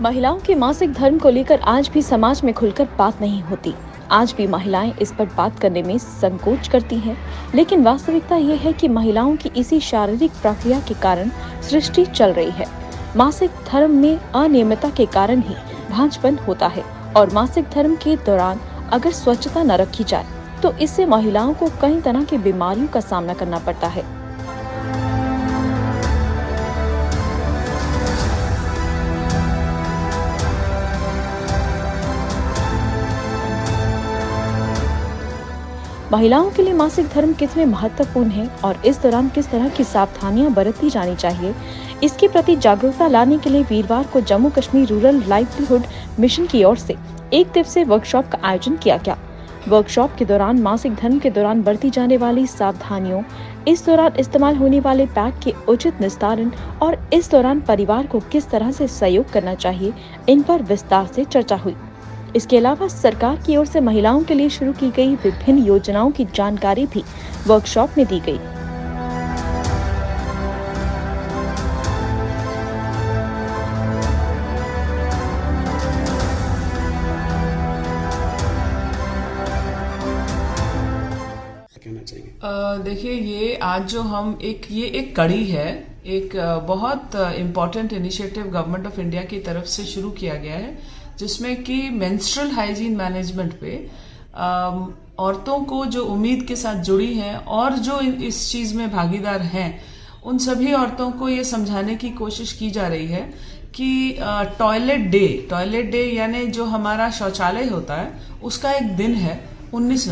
महिलाओं के मासिक धर्म को लेकर आज भी समाज में खुलकर बात नहीं होती। आज भी महिलाएं इस पर बात करने में संकोच करती हैं, लेकिन वास्तविकता ये है कि महिलाओं की इसी शारीरिक प्रक्रिया के कारण सृष्टि चल रही है। मासिक धर्म में अनियमितता के कारण ही भांजपन होता है और मासिक धर्म के दौरान अगर स्वच्छता न रखी जाए तो इससे महिलाओं को कई तरह की बीमारियों का सामना करना पड़ता है। महिलाओं के लिए मासिक धर्म कितने महत्वपूर्ण है और इस दौरान किस तरह की सावधानियां बरतनी जानी चाहिए, इसके प्रति जागरूकता लाने के लिए वीरवार को Jammu Kashmir rural livelihood mission की ओर से एक दिवसीय वर्कशॉप का आयोजन किया गया। वर्कशॉप के दौरान मासिक धर्म के दौरान बरती जाने वाली सावधानियों, इस दौरान इस्तेमाल होने वाले पैड के उचित निस्तारण और इस दौरान परिवार को किस तरह से सहयोग करना चाहिए, इन पर विस्तार से चर्चा हुई। इसके अलावा सरकार की ओर से महिलाओं के लिए शुरू की गई विभिन्न योजनाओं की जानकारी भी वर्कशॉप में दी गई। देखिए, ये आज जो हम ये एक कड़ी है, एक बहुत important initiative government of India की तरफ से शुरू किया गया है, जिसमें कि मेंस्ट्रुअल हाइजीन मैनेजमेंट पे औरतों को जो उम्मीद के साथ जुड़ी हैं और जो इस चीज में भागीदार हैं, उन सभी औरतों को ये समझाने की कोशिश की जा रही है कि टॉयलेट डे यानी जो हमारा शौचालय होता है, उसका एक दिन है 19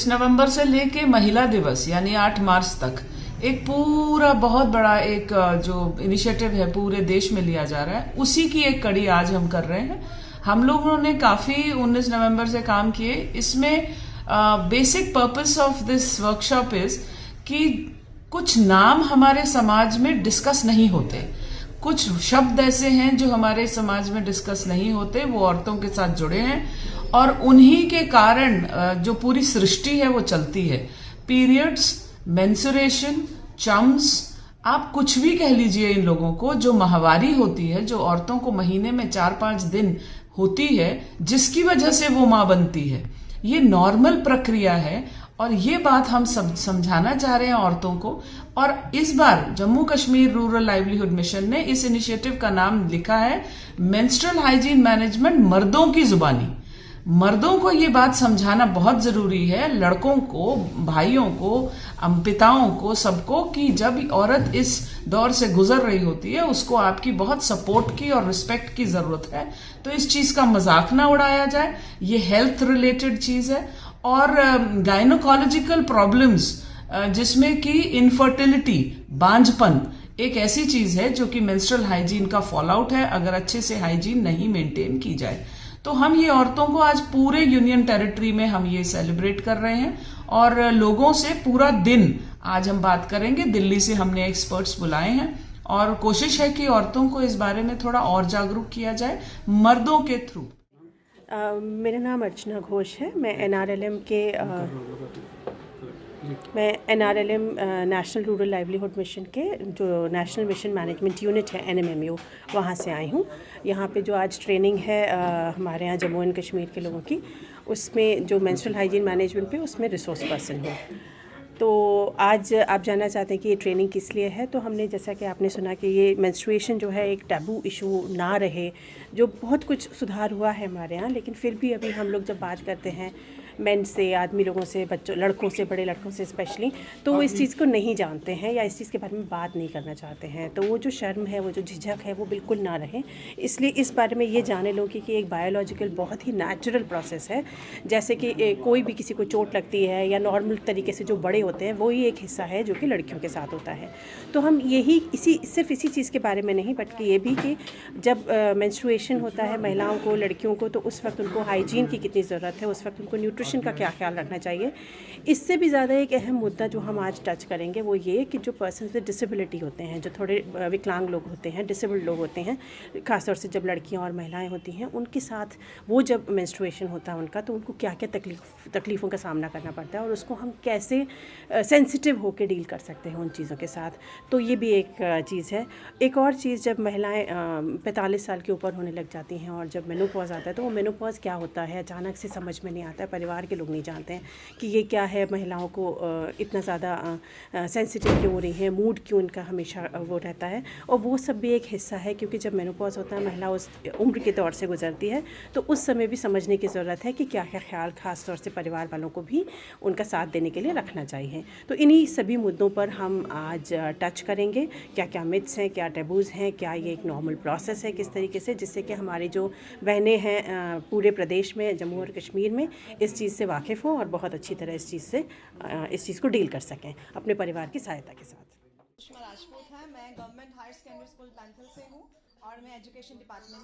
नवंबर से लेके महिला दिवस यानी 8 मार्च तक एक पूरा बहुत बड़ा एक जो इनिशिएटिव है पूरे देश में लिया जा रहा है। उसी की एक कड़ी आज हम कर रहे हैं। हम लोगों ने काफी 19 नवंबर से काम किए। इसमें basic purpose of this workshop is कि कुछ नाम हमारे समाज में डिस्कस नहीं होते, कुछ शब्द ऐसे हैं जो हमारे समाज में डिस्कस नहीं होते, वो औरतों के साथ जुड़े हैं और उन्हीं के कारण जो पूरी सृष्टि है वो चलती है। पीरियड्स, मेंसुरेशन, चम्स, आप कुछ भी कह लीजिए इन लोगों को, जो माहवारी होती है, जो औरतों को महीने में 4-5 दिन होती है, जिसकी वजह से वो मां बनती है, ये नॉर्मल प्रक्रिया है और ये बात हम सब समझाना चाह रहे हैं औरतों को। और इस बार Jammu Kashmir rural livelihood mission ने इस इनिशिएटिव का नाम लिखा है मेंस्ट्रुअल हाइजीन मैनेजमेंट मर्दों की जुबानी। मर्दों को ये बात समझाना बहुत जरूरी है, लड़कों को, भाइयों को, पिताओं को, सबको, कि जब औरत इस दौर से गुजर रही होती है उसको आपकी बहुत सपोर्ट की और रिस्पेक्ट की जरूरत है। तो इस चीज का मजाक ना उड़ाया जाए। ये हेल्थ रिलेटेड चीज है और गायनोकोलॉजिकल प्रॉब्लम्स जिसमें कि इनफर्टिलिटी, बांझपन एक ऐसी चीज है जो कि मेंस्ट्रुअल हाइजीन का फॉल आउट है अगर अच्छे से हाइजीन नहीं मेंटेन की जाए। तो हम ये औरतों को आज पूरे यूनियन टेरिटरी में हम ये सेलिब्रेट कर रहे हैं और लोगों से पूरा दिन आज हम बात करेंगे। दिल्ली से हमने एक्सपर्ट्स बुलाए हैं और कोशिश है कि औरतों को इस बारे में थोड़ा और जागरूक किया जाए मर्दों के थ्रू। मेरा नाम अर्चना घोष है। मैं NRLM national rural livelihood mission के जो नेशनल मिशन मैनेजमेंट यूनिट है NMMU, वहाँ से आई हूँ। यहाँ पे जो आज ट्रेनिंग है हमारे यहाँ जम्मू एंड कश्मीर के लोगों की, उसमें जो मेंस्ट्रुअल हाइजीन मैनेजमेंट पे उसमें रिसोर्स पर्सन हूँ। तो आज आप जानना चाहते हैं कि ये ट्रेनिंग किस लिए है, तो हमने जैसा कि आपने सुना कि ये मेंस्ट्रुएशन जो है एक टैबू इशू ना रहे, जो बहुत कुछ सुधार हुआ है हमारे यहाँ, लेकिन फिर भी अभी हम लोग जब बात करते हैं मेन से, आदमी लोगों से, बच्चों, लड़कों से, बड़े लड़कों से स्पेशली, तो वो इस चीज़ को नहीं जानते हैं या इस चीज़ के बारे में बात नहीं करना चाहते हैं। तो वो जो शर्म है, वो जो झिझक है, वो बिल्कुल ना रहे। इसलिए इस बारे में ये जाने लो कि एक बायोलॉजिकल बहुत ही नेचुरल प्रोसेस है। जैसे कि कोई भी किसी को चोट लगती है या नॉर्मल तरीके से जो बड़े होते हैं, वो ही एक हिस्सा है जो कि लड़कियों के साथ होता है। तो हम यही सिर्फ इसी चीज़ के बारे में नहीं, बट ये भी कि जब मेंस्ट्रुएशन होता है महिलाओं को, लड़कियों को, तो उस वक्त उनको हाइजीन की कितनी ज़रूरत है, उस वक्त उनको न्यूट्रिशन मेंस्ट्रुएशन का क्या ख्याल रखना चाहिए। इससे भी ज़्यादा एक अहम मुद्दा जो हम आज टच करेंगे वो ये कि जो पर्सन विद डिसेबिलिटी होते हैं, जो थोड़े विकलांग लोग होते हैं, डिसेबल्ड लोग होते हैं, खासतौर से जब लड़कियां और महिलाएं होती हैं, उनके साथ वो जब मेंस्ट्रुएशन होता है उनका, तो उनको क्या क्या तकलीफ़ों का सामना करना पड़ता है और उसको हम कैसे सेंसिटिव होकर डील कर सकते हैं उन चीज़ों के साथ। तो ये भी एक चीज़ है। एक और चीज़, जब महिलाएं 45 साल के ऊपर होने लग जाती हैं और जब मेनोपॉज आता है, तो वो मेनोपॉज क्या होता है अचानक से समझ में नहीं आता है, परिवार के लोग नहीं जानते हैं कि ये क्या है, महिलाओं को इतना ज़्यादा सेंसिटिव क्यों हो रही हैं, मूड क्यों इनका हमेशा वो रहता है। और वो सब भी एक हिस्सा है, क्योंकि जब मेनोपॉज होता है महिला उस उम्र के दौर से गुजरती है, तो उस समय भी समझने की ज़रूरत है कि क्या क्या ख्याल ख़ास तौर से परिवार वालों को भी उनका साथ देने के लिए रखना चाहिए। तो इन्हीं सभी मुद्दों पर हम आज टच करेंगे, क्या क्या मिथ्स हैं, क्या टैबूज़ हैं, क्या ये एक नॉर्मल प्रोसेस है किस तरीके से, जिससे कि हमारी जो बहनें हैं पूरे प्रदेश में, जम्मू और कश्मीर में, इस चीज़ से वाकिफ़ हों और बहुत अच्छी तरह इस चीज़ को डील कर सकें अपने परिवार की सहायता के साथ। सुषमा राजपूत है, मैं government higher secondary school Panthal से हूँ और मैं एजुकेशन डिपार्टमेंट